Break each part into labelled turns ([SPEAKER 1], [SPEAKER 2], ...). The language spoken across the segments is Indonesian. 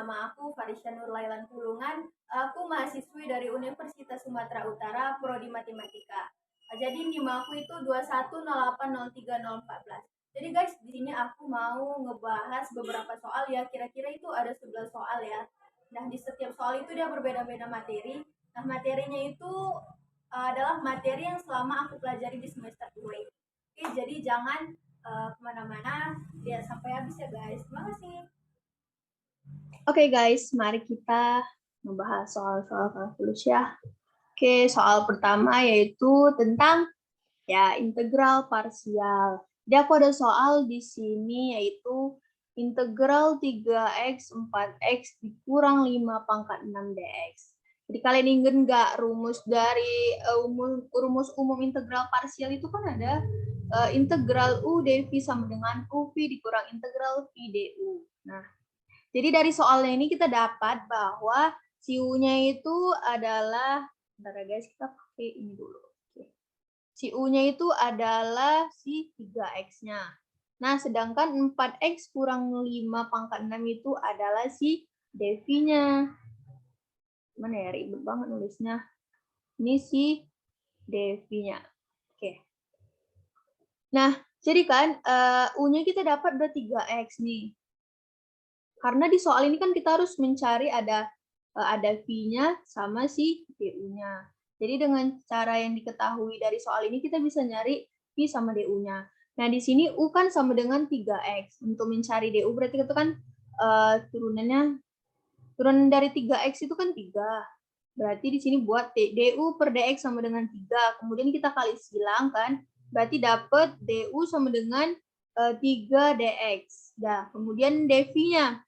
[SPEAKER 1] nama aku Farisya Nurlailan Pulungan. Aku mahasiswi dari Universitas Sumatera Utara, Prodi Matematika. Jadi NIM aku itu 210803014. Jadi guys, di sini aku mau ngebahas beberapa soal ya, kira-kira itu ada 11 soal ya. Nah, di setiap soal itu dia berbeda-beda materi. Nah, materinya itu adalah materi yang selama aku pelajari di semester 2 ini. Oke, jadi jangan kemana-mana, lihat sampai habis ya guys. Terima kasih.
[SPEAKER 2] Oke guys, mari kita membahas soal-soal kalkulus ya. Oke, soal pertama yaitu tentang ya integral parsial. Jadi aku ada soal di sini yaitu integral 3x 4x dikurang 5 pangkat 6 dx. Jadi kalian ingat nggak rumus dari rumus umum integral parsial itu kan ada integral u dv sama dengan uv dikurang integral v du. Nah, jadi dari soalnya ini kita dapat bahwa si U-nya itu adalah, bentar ya guys, kita pakai ini dulu. Oke. Si U-nya itu adalah si 3X-nya. Nah, sedangkan 4X kurang 5 pangkat 6 itu adalah si dv-nya. Mana ya, ribet banget nulisnya. Ini si dv-nya. Oke. Nah, jadi kan U-nya kita dapat udah 3X nih. Karena di soal ini kan kita harus mencari ada V-nya sama si DU-nya. Jadi dengan cara yang diketahui dari soal ini kita bisa nyari V sama DU-nya. Nah, di sini U kan sama dengan 3X. Untuk mencari DU berarti itu kan turunan dari 3X itu kan 3. Berarti di sini buat DU per DX sama dengan 3. Kemudian kita kali silang kan. Berarti dapat DU sama dengan 3 DX. Nah, kemudian DV-nya.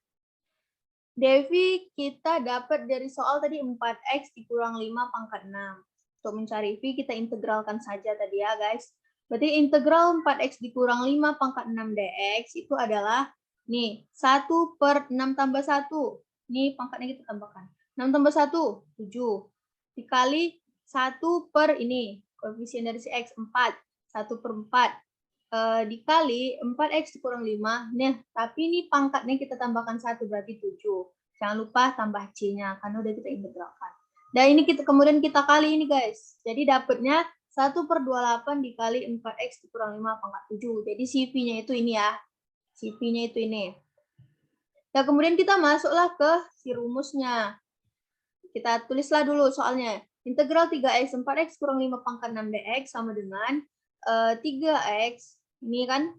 [SPEAKER 2] Devi kita dapat dari soal tadi 4x dikurang 5 pangkat 6. Untuk mencari V kita integralkan saja tadi ya guys. Berarti integral 4x dikurang 5 pangkat 6 dx itu adalah nih 1 per 6 tambah 1. Ini pangkatnya kita tambahkan. 6 tambah 1, 7. Dikali 1 per ini. Koefisien dari si x 4. 1 per 4. Dikali 4x dikurang 5. Nah, tapi ini pangkatnya kita tambahkan 1 berarti 7. Jangan lupa tambah C-nya karena udah kita integralkan. Dan ini kemudian kita kali ini guys. Jadi dapatnya 1 per 28 dikali 4x dikurang 5 pangkat 7. Jadi si V-nya itu ini ya. Si V-nya itu ini. Nah, kemudian kita masuklah ke si rumusnya. Kita tulislah dulu soalnya. Integral 3x 4x kurang 5 pangkat 6 dx sama dengan 3x ini kan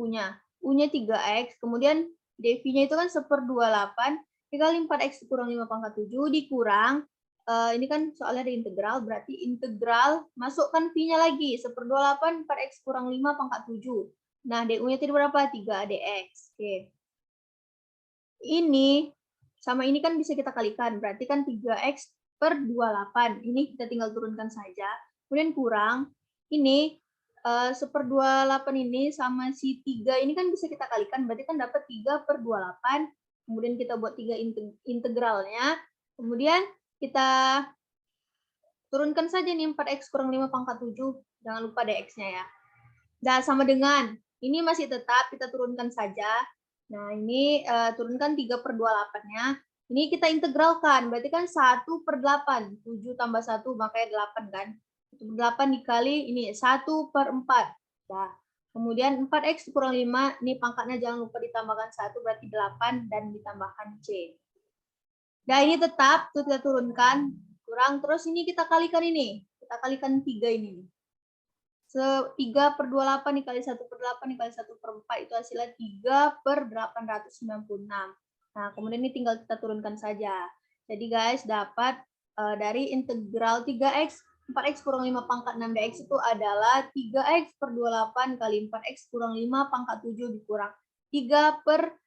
[SPEAKER 2] U-nya. U-nya 3X, kemudian dv-nya itu kan 1/28 dikali 4X kurang 5 pangkat 7 dikurang, ini kan soalnya ada integral, berarti integral, masukkan V-nya lagi, 1/28 4X kurang 5 pangkat 7. Nah, du-nya tadi berapa? 3 dx. Oke. Ini, sama ini kan bisa kita kalikan, berarti kan 3X per 28. Ini kita tinggal turunkan saja. Kemudian kurang, ini 1/28 ini sama si 3 ini kan bisa kita kalikan, berarti kan dapat 3 per 28. Kemudian kita buat 3 integralnya. Kemudian kita turunkan saja nih 4x kurang 5 pangkat 7. Jangan lupa dx-nya ya. Nah, sama dengan, ini masih tetap kita turunkan saja. Nah, ini turunkan 3 per 28-nya. Ini kita integralkan, berarti kan 1 per 8. 7 tambah 1, makanya 8 kan. 8 dikali ini 1 per 4. Nah, kemudian 4x kurang 5, ini pangkatnya jangan lupa ditambahkan 1, berarti 8 dan ditambahkan C. Nah, ini tetap tuh kita turunkan, kurang, terus ini kita kalikan ini. Kita kalikan 3 ini. 3 per 28 dikali 1 per 8 dikali 1 per 4 itu hasilnya 3 per 896. Nah, kemudian ini tinggal kita turunkan saja. Jadi guys, dapat dari integral 3x 4x kurang 5 pangkat 6 dx itu adalah 3x per 28 kali 4x kurang 5 pangkat 7 dikurang 3 per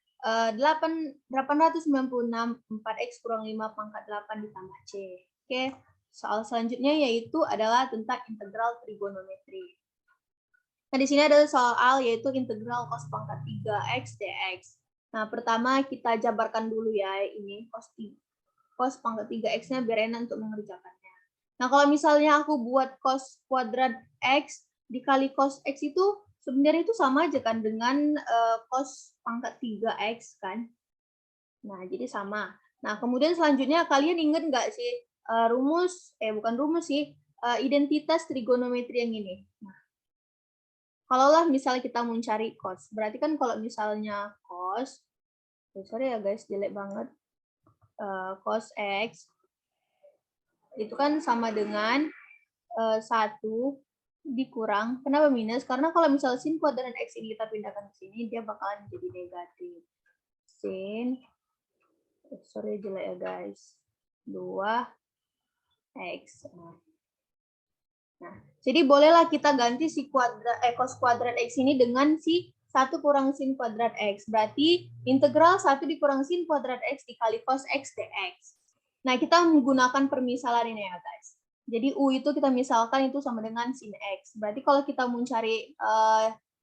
[SPEAKER 2] 896 4x kurang 5 pangkat 8 ditambah C. Oke, soal selanjutnya yaitu adalah tentang integral trigonometri. Nah, di sini ada soal yaitu integral cos pangkat 3x dx. Nah, pertama kita jabarkan dulu ya ini cos pangkat 3x-nya biar enak untuk mengerjakannya. Nah, kalau misalnya aku buat cos kuadrat x dikali cos x itu sebenarnya itu sama aja kan dengan cos pangkat 3x kan. Nah, jadi sama. Nah, kemudian selanjutnya kalian ingat nggak sih bukan rumus sih, identitas trigonometri yang ini. Nah, kalaulah misalnya kita mau cari cos, berarti kan kalau misalnya cos, sorry ya guys, jelek banget, cos X itu kan sama dengan 1 dikurang, kenapa minus? Karena kalau misalnya sin kuadrat X ini kita pindahkan ke sini, dia bakalan jadi negatif. Sin, sorry jelek ya guys, 2X. Nah, jadi bolehlah kita ganti si cos kuadrat X ini dengan si 1 kurang sin kuadrat X. Berarti integral 1 dikurang sin kuadrat X dikali cos X dx. Nah, kita menggunakan permisalan ini ya guys. Jadi U itu kita misalkan itu sama dengan sin X. Berarti kalau kita mau cari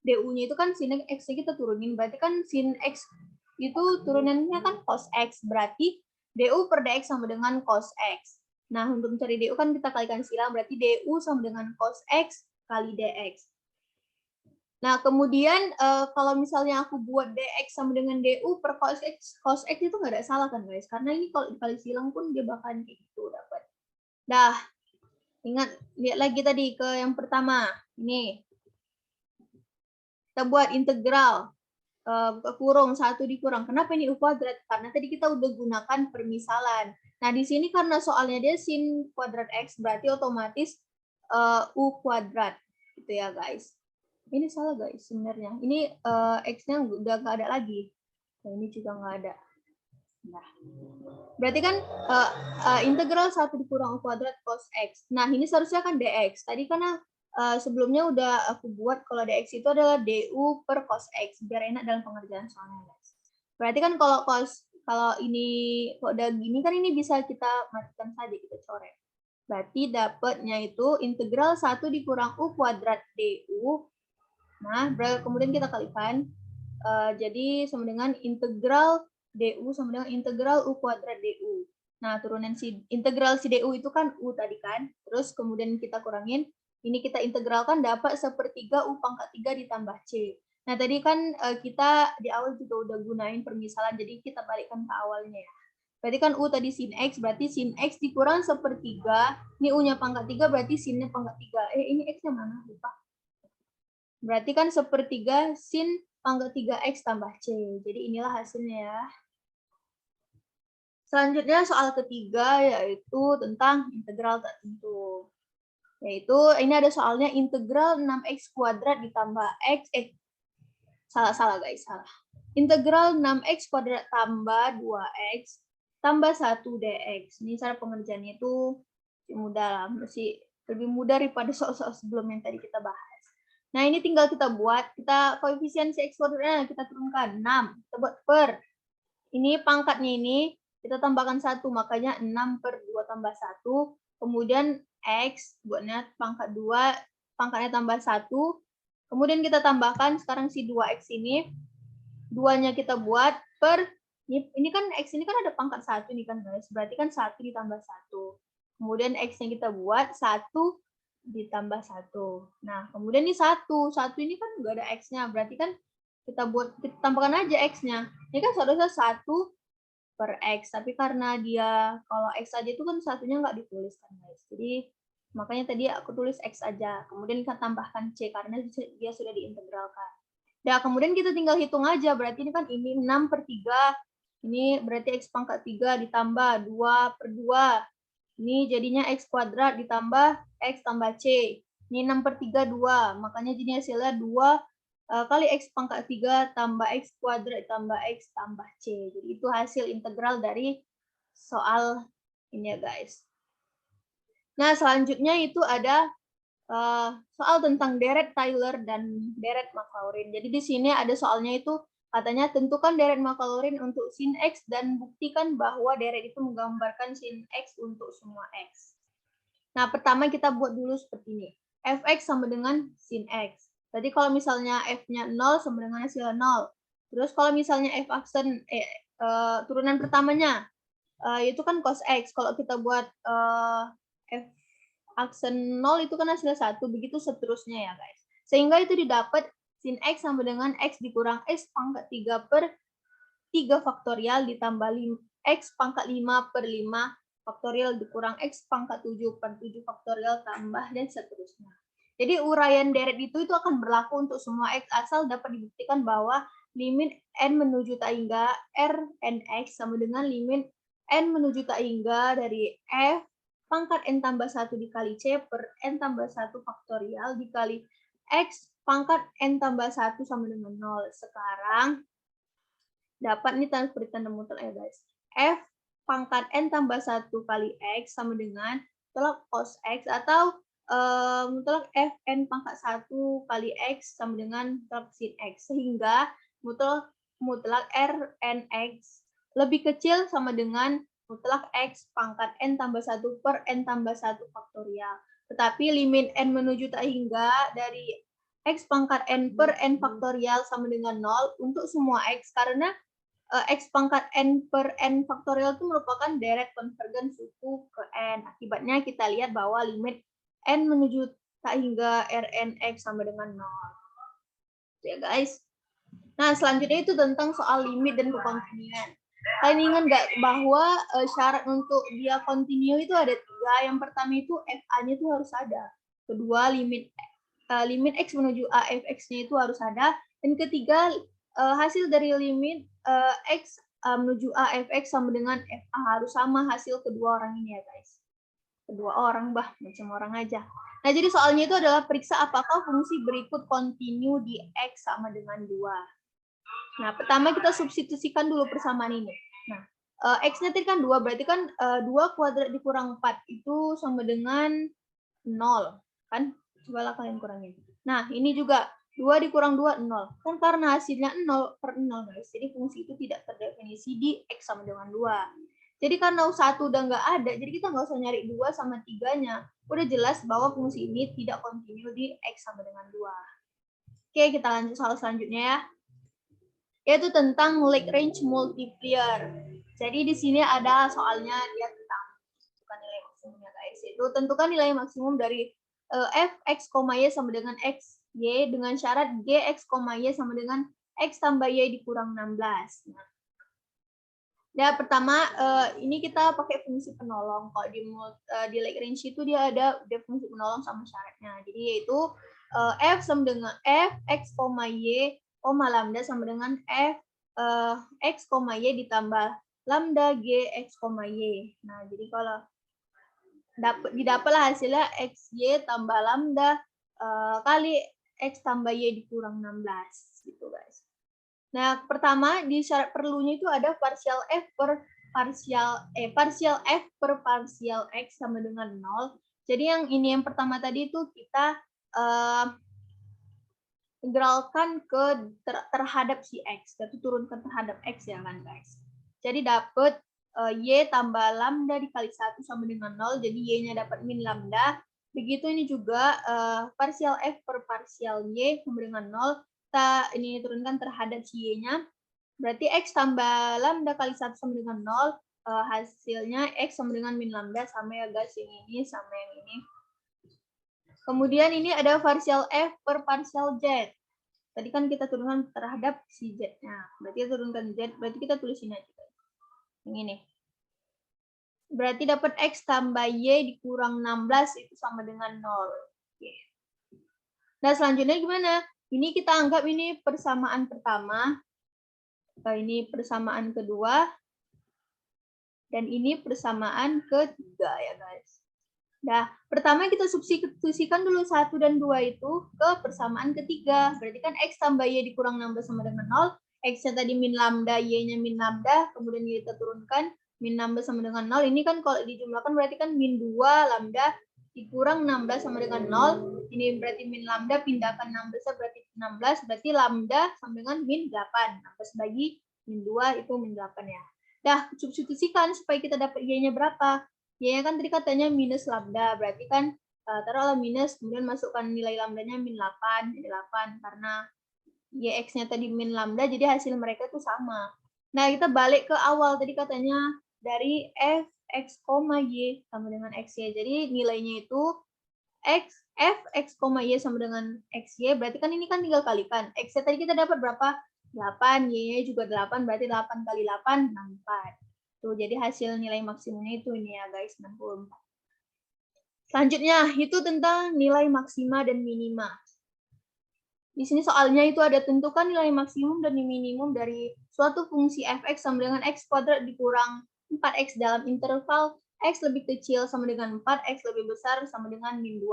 [SPEAKER 2] DU-nya itu kan sin X-nya kita turunin. Berarti kan sin X itu turunannya kan cos X. Berarti DU per dx sama dengan cos X. Nah, untuk mencari DU kan kita kalikan silang, berarti DU sama dengan cos X kali DX. Nah, kemudian kalau misalnya aku buat DX sama dengan DU per cos X itu nggak ada salah kan guys? Karena ini kalau dikali silang pun dia bakalan kayak gitu dapat. Dah, ingat, lihat lagi tadi ke yang pertama. Ini, kita buat integral. Kurung 1 dikurang. Kenapa ini U kuadrat? Karena tadi kita udah gunakan permisalan. Nah, di sini karena soalnya dia sin kuadrat X, berarti otomatis U kuadrat. Gitu ya, guys. Ini salah, guys, sebenarnya. Ini X-nya udah nggak ada lagi. Nah, ini juga nggak ada. Nah, berarti kan integral 1 dikurang U kuadrat cos X. Nah, ini seharusnya kan DX. Tadi karena sebelumnya udah aku buat kalau dx itu adalah du per cos x biar enak dalam pengerjaan soalnya guys. Berarti kan kalau ini kok udah gini kan ini bisa kita matikan saja, kita coret. Berarti dapatnya itu integral 1 dikurang u kuadrat du. Nah, kemudian kita kalikan jadi sama dengan integral du sama dengan integral u kuadrat du. Nah, turunan si integral si du itu kan u tadi kan. Terus kemudian kita kurangin. Ini kita integralkan dapat 1/3 U pangkat 3 ditambah C. Nah, tadi kan kita di awal juga udah gunain permisalan, jadi kita balikkan ke awalnya ya. Berarti kan U tadi sin X, berarti sin X dikurang 1/3. Ini U-nya pangkat 3, berarti sin-nya pangkat 3. Ini X-nya mana? Lupa. Berarti kan 1/3 sin pangkat 3X tambah C. Jadi inilah hasilnya ya. Selanjutnya soal ketiga yaitu tentang integral tak tentu. Yaitu ini ada soalnya integral 6x kuadrat ditambah x salah guys, salah. Integral 6x kuadrat tambah 2x tambah 1 dx. Ini cara pengerjaannya itu mudah lah, masih lebih mudah daripada soal-soal sebelum yang tadi kita bahas. Nah, ini tinggal kita buat, kita koefisien si x kuadratnya kita turunkan 6. Kita buat per ini pangkatnya ini kita tambahkan 1, makanya 6 per 2 tambah 1. Kemudian X buatnya pangkat 2, pangkatnya tambah 1. Kemudian kita tambahkan sekarang si 2X ini. 2-nya kita buat per, ini kan X ini kan ada pangkat 1 nih kan guys. Berarti kan 1 ditambah 1. Kemudian X-nya kita buat 1 ditambah 1. Nah, kemudian ini 1. 1 ini kan nggak ada X-nya. Berarti kan kita tambahkan aja X-nya. Ini kan seharusnya 1 per X, tapi karena dia kalau X aja itu kan satunya nggak ditulis kan guys, jadi makanya tadi aku tulis X aja, kemudian kita tambahkan C karena dia sudah diintegralkan. Nah, kemudian kita tinggal hitung aja, berarti ini kan ini 6 per 3, ini berarti X pangkat 3 ditambah 2 per 2, ini jadinya X kuadrat ditambah X tambah C, ini 6 per 3, 2, makanya jadi hasilnya 2 kali X pangkat 3 tambah X kuadrat tambah X tambah C. Jadi itu hasil integral dari soal ini ya guys. Nah, selanjutnya itu ada soal tentang deret Taylor dan deret Maclaurin. Jadi di sini ada soalnya itu katanya tentukan deret Maclaurin untuk sin X dan buktikan bahwa deret itu menggambarkan sin X untuk semua X. Nah, pertama kita buat dulu seperti ini. Fx sama dengan sin X. Jadi kalau misalnya F-nya 0 sama dengan hasil 0. Terus kalau misalnya F aksen turunan pertamanya itu kan cos X. Kalau kita buat F aksen 0 itu kan hasilnya 1. Begitu seterusnya ya guys. Sehingga itu didapat sin X sama dengan X dikurang X pangkat 3 per 3 faktorial ditambah X pangkat 5 per 5 faktorial dikurang X pangkat 7 per 7 faktorial tambah dan seterusnya. Jadi uraian deret itu akan berlaku untuk semua X asal dapat dibuktikan bahwa limit N menuju tak hingga Rn X sama dengan limit N menuju tak hingga dari F pangkat N tambah 1 dikali C per N tambah 1 faktorial dikali X pangkat N tambah 1 sama dengan 0. Sekarang dapat nih beri tanda mutlak ya guys. F pangkat N tambah 1 kali X sama dengan mutlak cos X atau mutlak Fn pangkat 1 kali X sama dengan mutlak sin X. Sehingga mutlak Rn X lebih kecil sama dengan mutlak X pangkat N tambah 1 per N tambah 1 faktorial. Tetapi limit N menuju tak hingga dari X pangkat N per N faktorial sama dengan 0 untuk semua X karena X pangkat N per N faktorial itu merupakan deret konvergen suku ke N. Akibatnya kita lihat bahwa limit N menuju tak hingga Rn X sama dengan 0. Itu ya guys. Nah, selanjutnya itu tentang soal limit dan kekontinuan. Kalian ingat nggak bahwa syarat untuk dia kontinu itu ada 3. Yang pertama itu FA-nya itu harus ada. Kedua, limit X menuju A fx-nya itu harus ada. Dan ketiga, hasil dari limit X menuju A fx sama dengan FA harus sama hasil kedua orang ini ya guys. Kedua orang macam orang aja. Nah, jadi soalnya itu adalah periksa apakah fungsi berikut kontinu di X sama dengan 2. Nah, pertama kita substitusikan dulu persamaan ini. Nah, X-nya tadi kan 2, berarti kan 2 kuadrat dikurang 4 itu sama dengan 0. Kan? Cobalah kalian kurangin. Nah, ini juga 2 dikurang 2, 0. Kan karena hasilnya 0 per 0, guys. Jadi fungsi itu tidak terdefinisi di X sama dengan 2. Jadi karena 1 udah nggak ada, jadi kita nggak usah nyari 2 sama 3-nya. Udah jelas bahwa fungsi ini tidak kontinu di X sama dengan 2. Oke, kita lanjut soal selanjutnya ya. Yaitu tentang Lagrange multiplier. Jadi di sini ada soalnya dia tentang tentukan nilai maksimumnya guys. Itu tentukan nilai maksimum dari f x, y sama dengan x, y dengan syarat g x, y sama dengan x tambah y dikurang 16. Nah, pertama ini kita pakai fungsi penolong. Kalau di Lagrange itu dia ada fungsi penolong sama syaratnya. Jadi yaitu f sama dengan f x, y, lambda sama dengan f x, y ditambah lambda g x, y. Nah, jadi kalau didapatlah hasilnya x, y tambah lambda kali x tambah y dikurang 16 gitu guys. Nah, pertama di syarat perlunya itu ada partial f per partial f per partial x sama dengan 0. Jadi yang pertama tadi itu kita integralkan ke terhadap si x, kita turunkan terhadap x ya kan guys. Jadi dapat y tambah lambda dikali 1 sama dengan 0, jadi y-nya dapat min lambda. Begitu ini juga partial f per partial y sama dengan 0, kita ini turunkan terhadap si y-nya. Berarti x tambah lambda kali 1 sama dengan 0, hasilnya x sama dengan min lambda, sama ya guys, yang ini sama yang ini. Kemudian ini ada partial f per partial z. Tadi kan kita turunkan terhadap si z-nya. Berarti kita turunkan z, berarti kita tulis ini aja. Yang ini. Berarti dapat x tambah y dikurang 16 itu sama dengan 0. Oke. Nah, selanjutnya gimana? Ini kita anggap ini persamaan pertama. Ini persamaan kedua. Dan ini persamaan ketiga ya guys. Nah, pertama kita substitusikan dulu 1 dan 2 itu ke persamaan ketiga. Berarti kan x tambah y dikurang 16 sama dengan 0. X-nya tadi min lambda, y-nya min lambda. Kemudian kita turunkan min 16 sama dengan 0. Ini kan kalau dijumlahkan berarti kan min 2 lambda dikurang 16 sama dengan 0. Ini berarti min lambda, pindahkan 16 berarti 16. Berarti lambda sama dengan min 8. 16 bagi min 2 itu min 8 ya. Dah, substitusikan supaya kita dapat y-nya berapa. Y-nya kan tadi katanya minus lambda, berarti kan taruhlah minus, kemudian masukkan nilai lambdanya min 8, jadi 8, karena y-x-nya tadi min lambda, jadi hasil mereka itu sama. Nah, kita balik ke awal, tadi katanya dari f, x, y sama dengan xy, jadi nilainya itu f, x, y sama dengan xy, berarti kan ini kan tinggal kalikan. X-nya tadi kita dapat berapa? 8, Y-nya juga 8, berarti 8 kali 8, 64. Tuh, jadi hasil nilai maksimumnya itu ini ya guys, 64. Selanjutnya, itu tentang nilai maksima dan minima. Di sini soalnya itu ada tentukan nilai maksimum dan minimum dari suatu fungsi f(x) sama dengan x kuadrat dikurang 4x dalam interval x lebih kecil sama dengan 4, x lebih besar sama dengan min 2.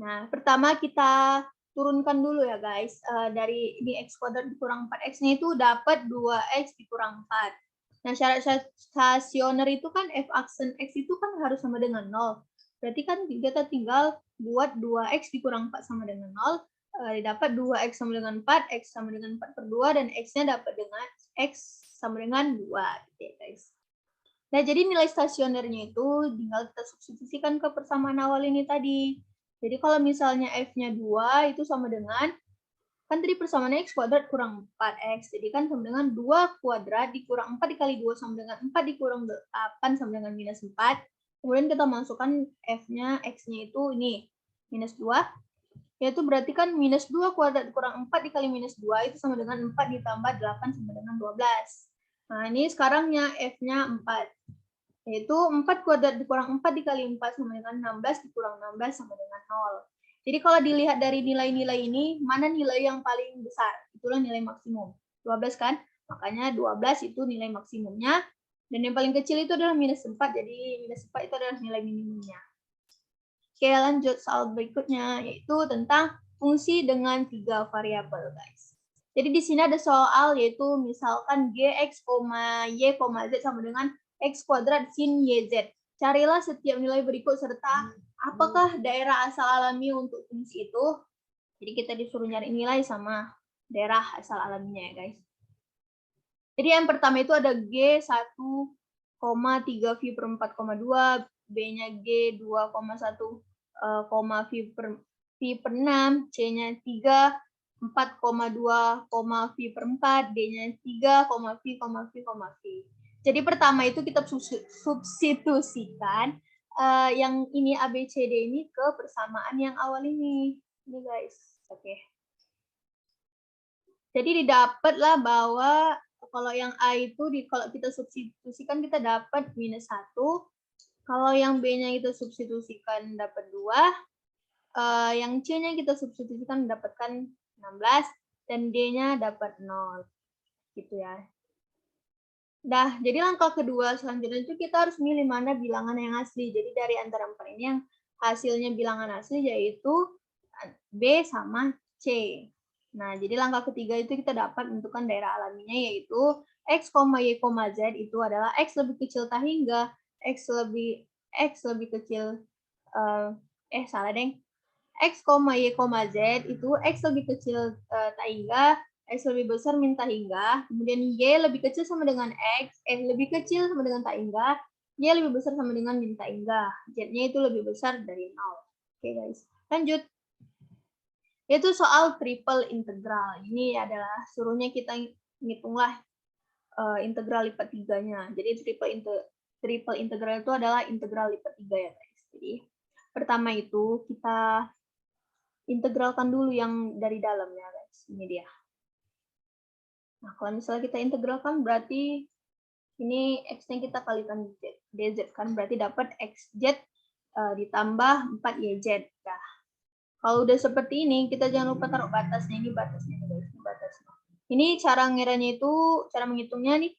[SPEAKER 2] Nah, pertama kita turunkan dulu ya guys. Dari ini x kuadrat dikurang 4x-nya itu dapat 2x dikurang 4. Nah, syarat stasioner itu kan f aksen x itu kan harus sama dengan 0. Berarti kan kita tinggal buat 2x dikurang 4 sama dengan 0. Dapat 2x sama dengan 4, x sama dengan 4 per 2, dan x-nya dapat dengan x sama dengan 2. Gitu ya guys. Nah, jadi nilai stasionernya itu tinggal kita substitusikan ke persamaan awal ini tadi. Jadi kalau misalnya f-nya 2 itu sama dengan, kan tadi persamaannya x kuadrat kurang 4x. Jadi kan sama dengan 2 kuadrat dikurang 4 dikali 2 sama dengan 4 dikurang 8 sama dengan minus 4. Kemudian kita masukkan f-nya, x-nya itu ini, minus 2. Yaitu berarti kan minus 2 kuadrat dikurang 4 dikali minus 2 itu sama dengan 4 ditambah 8 sama dengan 12. Nah, ini sekarangnya f-nya 4. Yaitu 4 kuadrat dikurang 4 dikali 4 sama dengan 16 dikurang 16 sama dengan 0. Jadi kalau dilihat dari nilai-nilai ini, mana nilai yang paling besar? Itulah nilai maksimum. 12 kan? Makanya 12 itu nilai maksimumnya. Dan yang paling kecil itu adalah minus 4. Jadi minus 4 itu adalah nilai minimumnya. Oke, lanjut soal berikutnya, yaitu tentang fungsi dengan 3 variabel, guys. Jadi di sini ada soal, yaitu misalkan gx, y, z sama dengan x kuadrat sin yz. Carilah setiap nilai berikut serta apakah daerah asal alami untuk fungsi itu. Jadi kita disuruh nyari nilai sama daerah asal alaminya ya, guys. Jadi yang pertama itu ada G 1,3 V per 4,2, B-nya G 2,1 V per 6, C-nya 3, 4,2 V per 4, D-nya 3, V. Jadi pertama itu kita substitusikan yang ini A, B, C, D ini ke persamaan yang awal ini. Ini guys, oke. Jadi didapatlah bahwa kalau yang A itu kalau kita substitusikan kita dapat minus 1. Kalau yang B-nya kita substitusikan dapat 2. Yang C-nya kita substitusikan mendapatkan 16 dan D-nya dapat 0. Gitu ya. Nah, jadi langkah kedua selanjutnya itu kita harus milih mana bilangan yang asli. Jadi dari antara 4 ini yang hasilnya bilangan asli yaitu B sama C. Nah, jadi langkah ketiga itu kita dapat menentukan daerah alaminya yaitu x, y, z itu adalah x lebih kecil tak hingga x lebih kecil salah deng. X, y, z itu x lebih kecil tak hingga x lebih besar min tak hingga, kemudian y lebih kecil sama dengan x, lebih kecil sama dengan tak hingga, y lebih besar sama dengan min tak hingga, z-nya itu lebih besar dari 0. Oke guys, lanjut. Itu soal triple integral. Ini adalah suruhnya kita ngitunglah integral lipat 3-nya. Jadi triple integral itu adalah integral lipat 3 ya guys. Jadi pertama itu kita integralkan dulu yang dari dalamnya guys. Ini dia. Nah, kalau misalnya kita integralkan berarti ini x-nya kita kalikan dz kan, berarti dapat xz ditambah 4yz. Nah, kalau udah seperti ini, kita jangan lupa taruh batasnya. Ini batasnya nih guys, ini batasnya. Ini cara ngiranya itu, cara menghitungnya nih,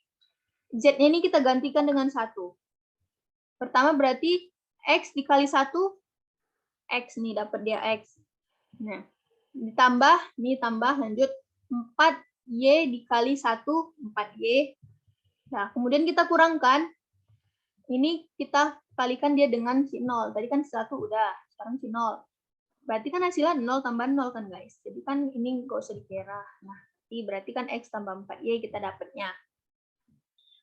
[SPEAKER 2] z-nya ini kita gantikan dengan 1. Pertama berarti x dikali 1, x nih, dapat dia x. Nah, ditambah, nih tambah, lanjut 4y dikali 1, 4y. Nah, kemudian kita kurangkan, ini kita kalikan dia dengan si 0. Tadi kan 1 udah, sekarang si 0. Berarti kan hasilnya 0 tambah 0 kan guys. Jadi kan ini nggak usah dikira. Nah, berarti kan x tambah 4y kita dapatnya.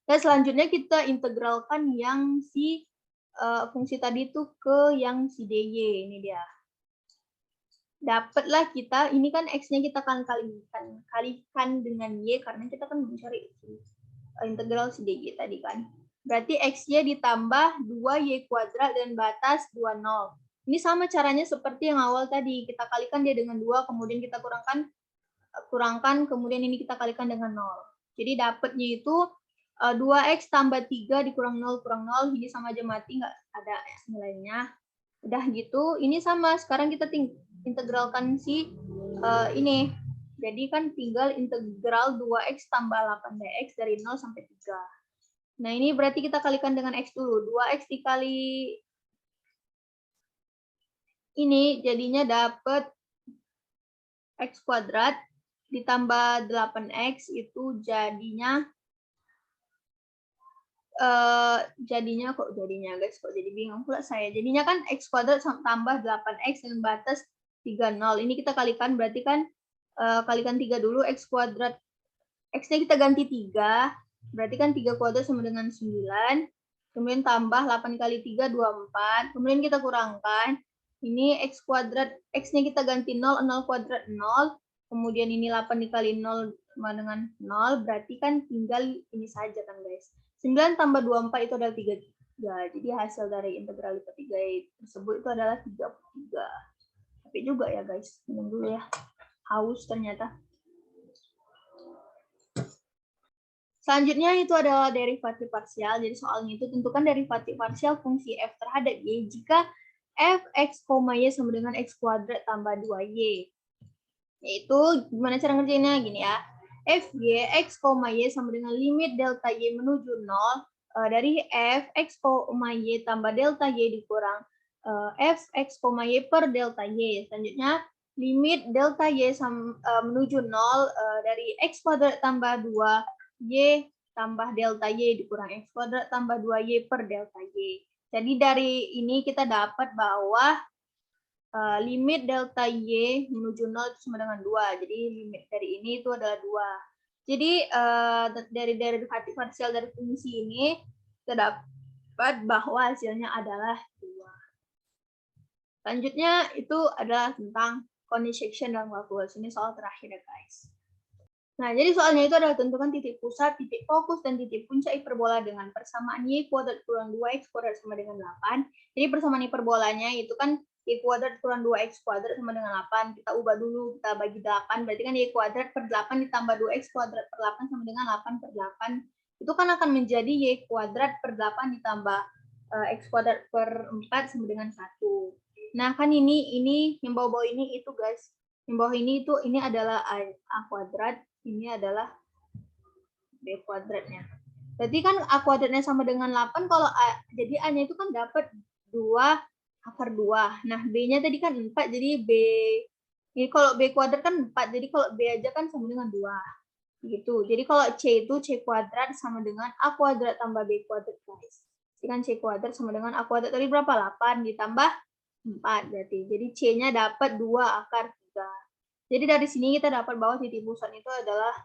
[SPEAKER 2] Dan selanjutnya kita integralkan yang si fungsi tadi itu ke yang si dy. Ini dia. Dapatlah kita, ini kan x-nya kita akan kalikan dengan y karena kita kan mencari integral si dy tadi kan. Berarti x-nya ditambah 2y kuadrat dan batas 20. Ini sama caranya seperti yang awal tadi. Kita kalikan dia dengan 2, kemudian kita kurangkan kurangkan, kemudian ini kita kalikan dengan 0. Jadi dapatnya itu 2x tambah 3 dikurang 0 kurang 0, ini sama aja mati, nggak ada nilainya. Udah gitu, ini sama. Sekarang kita integralkan si ini. Jadi kan tinggal integral 2x tambah 8dx dari 0 sampai 3. Nah, ini berarti kita kalikan dengan x dulu. 2x dikali ini jadinya dapat x kuadrat ditambah 8x itu jadinya guys, kok jadi bingung pula saya. Jadinya kan x kuadrat tambah 8x dengan batas 30. Ini kita kalikan, berarti kan kalikan 3 dulu, x kuadrat, x-nya kita ganti 3, berarti kan 3 kuadrat sama dengan 9, kemudian tambah 8 kali 3, 24, kemudian kita kurangkan, ini x kuadrat, x-nya kita ganti 0, 0 kuadrat 0, kemudian ini 8 dikali 0 sama dengan 0, berarti kan tinggal ini saja kan guys. 9 tambah 24 itu adalah 33, jadi hasil dari integral ketiga tersebut itu adalah 33. Tapi juga ya guys, minum dulu ya. Haus ternyata. Selanjutnya itu adalah derivatif parsial. Jadi soalnya itu tentukan derivatif parsial fungsi f terhadap y jika f x, y sama dengan x kuadrat tambah 2y. Yaitu gimana cara ngerjainnya? Gini ya. F y x, y sama dengan limit delta y menuju 0 dari f x, y tambah delta y dikurang f x, y per delta y. Selanjutnya limit delta y menuju 0 dari x kuadrat tambah 2y tambah delta y dikurang x kuadrat tambah 2y per delta y. Jadi dari ini kita dapat bahwa limit delta y menuju 0 itu sama dengan 2. Jadi limit dari ini itu adalah 2. Jadi dari derivatif parsial dari fungsi ini kita dapat bahwa hasilnya adalah 2. Selanjutnya itu adalah tentang conisection dalam kalkulus. Ini soal terakhir ya guys. Nah, jadi soalnya itu adalah tentukan titik pusat, titik fokus, dan titik puncak hiperbola dengan persamaan y kuadrat kurang 2x kuadrat sama dengan 8. Jadi persamaan hiperbolanya itu kan y kuadrat kurang 2x kuadrat sama dengan 8. Kita ubah dulu, kita bagi 8, berarti kan y kuadrat per 8 ditambah 2x kuadrat per 8 sama dengan 8 per 8. Itu kan akan menjadi y kuadrat per 8 ditambah x kuadrat per 4 sama dengan 1. Nah, kan ini yang bawah-bawah ini itu guys. Yang bawah ini adalah a kuadrat, ini adalah b kuadratnya. Berarti kan a kuadratnya sama dengan 8, kalau a, jadi a-nya itu kan dapat 2 akar 2. Nah, b-nya tadi kan 4, jadi b, ini kalau b kuadrat kan 4, jadi kalau b aja kan sama dengan 2. Gitu. Jadi kalau c itu c kuadrat sama dengan a kuadrat tambah b kuadrat guys. Jadi kan c kuadrat sama dengan a kuadrat tadi berapa? 8 ditambah 4 berarti. Jadi C-nya dapat 2 akar 3. Jadi dari sini kita dapat bahwa titik pusat itu adalah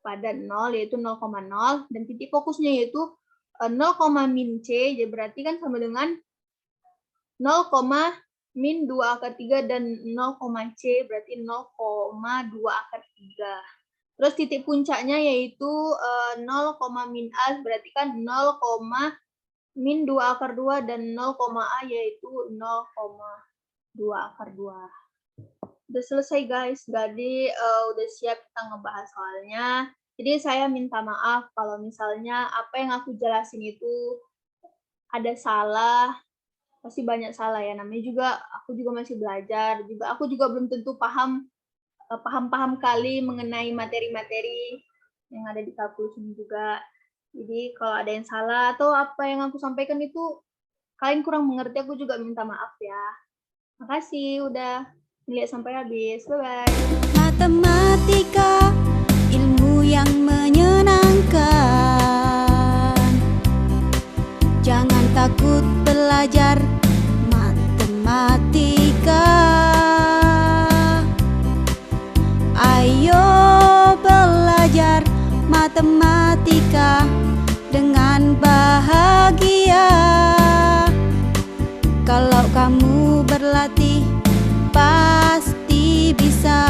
[SPEAKER 2] pada 0, yaitu 0,0. Dan titik fokusnya yaitu 0, min C. Jadi berarti kan sama dengan 0, min 2 akar 3 dan 0, C berarti 0,2 akar 3. Terus titik puncaknya yaitu 0, min A berarti kan 0, min 2 akar 2 dan 0, A yaitu 0,2 akar 2. Udah selesai guys, jadi udah siap kita ngebahas soalnya. Jadi saya minta maaf kalau misalnya apa yang aku jelasin itu ada salah, pasti banyak salah ya, namanya juga aku juga masih belajar, juga aku juga belum tentu paham kali mengenai materi-materi yang ada di kalkulus ini juga. Jadi kalau ada yang salah atau apa yang aku sampaikan itu kalian kurang mengerti, aku juga minta maaf ya. Makasih udah lihat sampai habis. Bye-bye.
[SPEAKER 3] Matematika, ilmu yang menyenangkan. Jangan takut belajar matematika. Ayo belajar matematika dengan bahagia. Kalau kamu berlatih, pasti bisa.